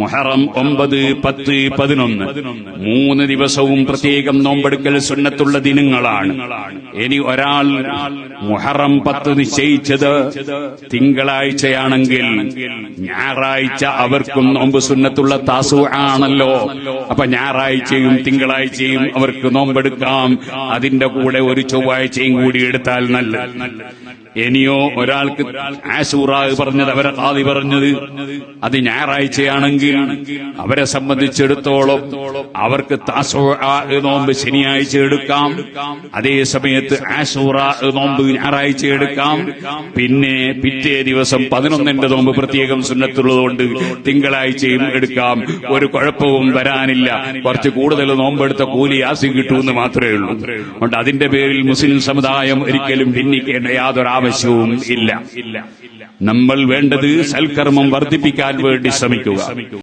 മുഹറം 9, 10, 11 3 ദിവസവും പ്രത്യേകം നോമ്പെടുക്കൽ സുന്നത്തുള്ള ദിനങ്ങളാണ്. ഇനി ഒരാൾ മുഹറം 10 നിശ്ചയിച്ചത് തിങ്കളാഴ്ചയാണെങ്കിൽ ഞായറാഴ്ച അവർക്കും നോമ്പ് സുന്നത്തുള്ള താസുഅ ആണല്ലോ. അപ്പൊ ഞായറാഴ്ചയും തിങ്കളാഴ്ചയും അവർക്ക് നോമ്പെടുക്കാം. അതിന്റെ കൂടെ ഒരു ചൊവ്വാഴ്ചയും കൂടി എടുത്താൽ നല്ലത്. ഇനിയോ ഒരാൾക്ക് ആശൂറ പറഞ്ഞത്, അവരെ ഖാദി പറഞ്ഞത് അത് ഞായറാഴ്ചയാണെങ്കിൽ അവരെ സംബന്ധിച്ചിടത്തോളം അവർക്ക് താസുഅ നോമ്പ് ശനിയാഴ്ച എടുക്കാം. അതേ സമയത്ത് ആശൂറ നോമ്പ് ഞായറാഴ്ച എടുക്കാം. പിന്നെ പിറ്റേ ദിവസം 11ന്റെ നോമ്പ് പ്രത്യേകം സുന്നത്തുള്ളതുകൊണ്ട് തിങ്കളാഴ്ചയും എടുക്കാം. ഒരു കുഴപ്പവും വരാനില്ല. കുറച്ച് കൂടുതൽ നോമ്പെടുത്ത കൂലി ആസി കിട്ടുമെന്ന് മാത്രമേ ഉള്ളൂ. അതുകൊണ്ട് അതിന്റെ പേരിൽ മുസ്ലിം സമുദായം ഒരിക്കലും ഭിന്നിക്കേണ്ട യാതൊരു ആവശ്യവും ഇല്ല. നമ്മൾ വേണ്ടത് സൽക്കർമ്മം വർദ്ധിപ്പിക്കാൻ വേണ്ടി ശ്രമിക്കുക.